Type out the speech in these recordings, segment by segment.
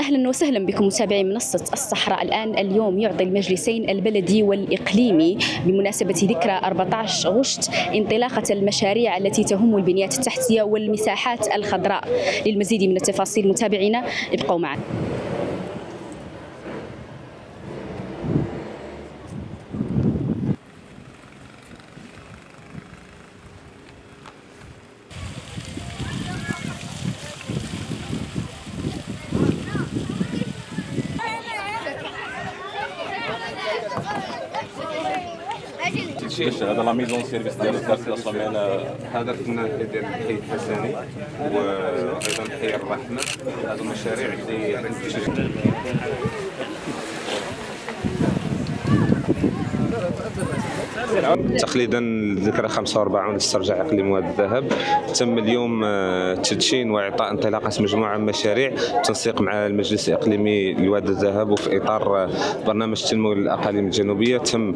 أهلا وسهلا بكم متابعي منصة الصحراء. اليوم يعطي المجلسين البلدي والإقليمي بمناسبة ذكرى 14 غشت انطلاقة المشاريع التي تهم البنيات التحتية والمساحات الخضراء. للمزيد من التفاصيل متابعينا ابقوا معنا. هذا لا ميزون سيرفيس ديال الكارتي اصلا من هذا الفنان ديال الحي الحسني وايضا الحي الرحمه. هذو المشاريع اللي عندي تقليدا لذكرى 45 لاسترجاع اقليم وادي الذهب، تم اليوم تدشين واعطاء انطلاقه مجموعه من المشاريع بالتنسيق مع المجلس الاقليمي لوادي الذهب، وفي اطار برنامج التنموي للاقاليم الجنوبيه تم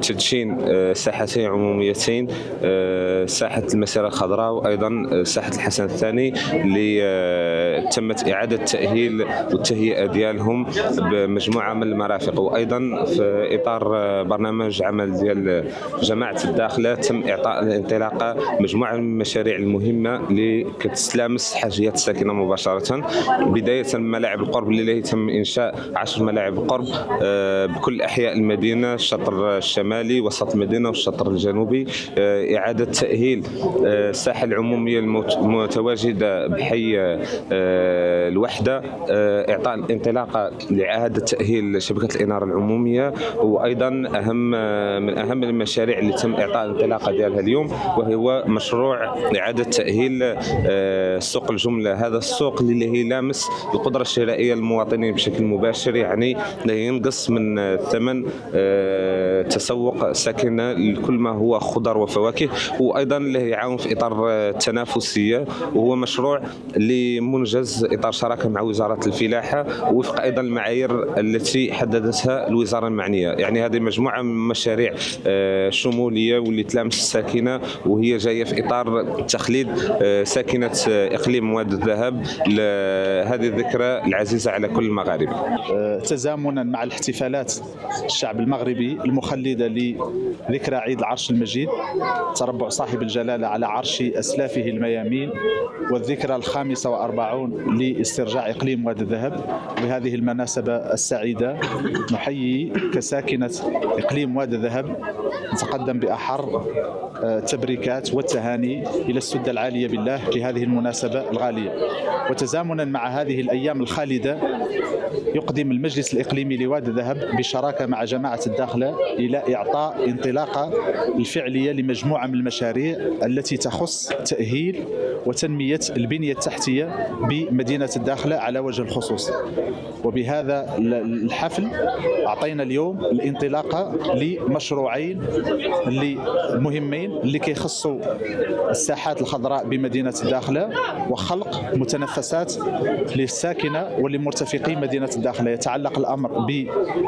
تدشين ساحتين عموميتين، ساحه المسيره الخضراء وايضا ساحه الحسن الثاني، اللي تمت اعاده تاهيل والتهيئه ديالهم بمجموعه من المرافق. وايضا في اطار برنامج عمل ديال جماعة الداخلة تم إعطاء الانطلاقة مجموعة من المشاريع المهمة اللي كتستلامس حاجيات الساكنة مباشرة، بداية من ملاعب القرب اللي تم إنشاء 10 ملاعب القرب بكل أحياء المدينة، الشطر الشمالي وسط المدينة والشطر الجنوبي، إعادة تأهيل الساحة العمومية المتواجدة بحي الوحدة، إعطاء الانطلاقة لإعادة تأهيل شبكة الإنارة العمومية، وأيضا من أهم المشاريع اللي تم إعطاء الانطلاقة ديالها اليوم وهو مشروع إعادة تأهيل سوق الجملة. هذا السوق اللي هي لامس القدرة الشرائية للمواطنين بشكل مباشر، يعني لا ينقص من ثمن تسوق ساكنة لكل ما هو خضر وفواكه، وأيضا له يعاون في إطار التنافسية، وهو مشروع اللي منجز إطار شراكة مع وزارة الفلاحة وفق أيضا المعايير التي حددتها الوزارة المعنية. يعني هذه مجموعة من مشاريع شموليه واللي تلامس الساكنه، وهي جايه في اطار تخليد ساكنه اقليم وادي الذهب لهذه الذكرى العزيزه على كل المغاربه. تزامنا مع الاحتفالات الشعب المغربي المخلده لذكرى عيد العرش المجيد، تربع صاحب الجلاله على عرش اسلافه الميامين، والذكرى 45 لاسترجاع اقليم وادي الذهب. بهذه المناسبه السعيده نحيي كساكنه اقليم وادي الذهب، نتقدم بأحر التبريكات والتهاني إلى السدة العالية بالله في هذه المناسبة الغالية. وتزامنا مع هذه الأيام الخالدة يقدم المجلس الإقليمي لوادي الذهب بشراكة مع جماعة الداخلة إلى إعطاء انطلاقة الفعلية لمجموعة من المشاريع التي تخص تأهيل وتنمية البنية التحتية بمدينة الداخلة على وجه الخصوص. وبهذا الحفل أعطينا اليوم الانطلاقة لمشروعين اللي مهمين اللي كيخصوا الساحات الخضراء بمدينة الداخلة وخلق متنفسات للساكنة ولمرتفقي مدينة الداخلة. يتعلق الأمر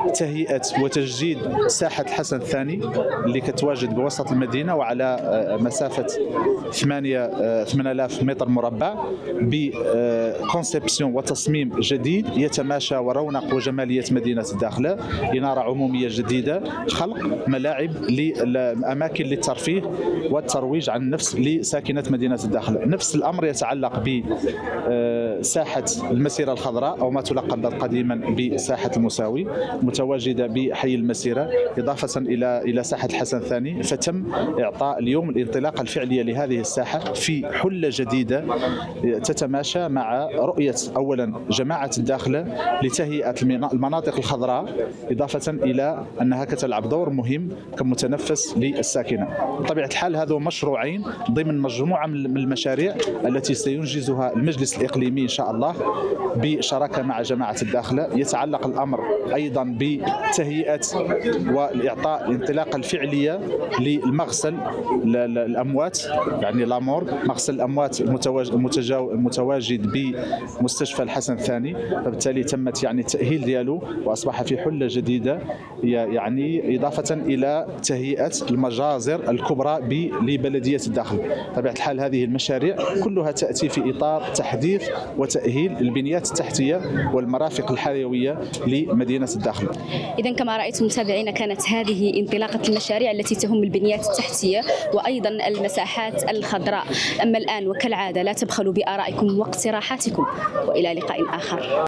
بتهيئة وتجديد ساحة الحسن الثاني اللي كتواجد بوسط المدينة وعلى مسافة 8000 متر مربع، بكونسبسيون وتصميم جديد يتماشى ورونق وجمالية مدينة الداخلة، إنارة عمومية جديدة، خلق ملاعب للأماكن للترفيه والترويج عن النفس لساكنة مدينة الداخلة. نفس الأمر يتعلق بساحة المسيرة الخضراء أو ما تلقب قديما بساحة المساوي، متواجدة بحي المسيرة إضافة إلى ساحة الحسن الثاني. فتم إعطاء اليوم الانطلاقة الفعلية لهذه الساحة في حلة جديدة تتماشى مع رؤية أولا جماعة الداخلة لتهيئة المناطق الخضراء، إضافة إلى أنها كتلعب دور مهم كمتنفس للساكنة. بطبيعة الحال هذو مشروعين ضمن مجموعة من المشاريع التي سينجزها المجلس الإقليمي إن شاء الله بشراكة مع جماعة الداخلة. يتعلق الأمر أيضا بتهيئة والإعطاء الانطلاقة الفعلية للمغسل الأموات، يعني لامور مغسل الأموات التطورات المتواجد بمستشفى الحسن الثاني، فبالتالي تمت يعني التأهيل ديالو وأصبح في حلة جديدة، يعني إضافة إلى تهيئة المجازر الكبرى لبلدية الداخل. طبيعة الحال هذه المشاريع كلها تأتي في إطار تحديث وتأهيل البنيات التحتية والمرافق الحيوية لمدينة الداخل. إذن كما رأيتم متابعينا، كانت هذه انطلاقة المشاريع التي تهم البنيات التحتية وأيضا المساحات الخضراء. أما الآن وكالعادة لا تبخلوا بآرائكم واقتراحاتكم، وإلى لقاء آخر.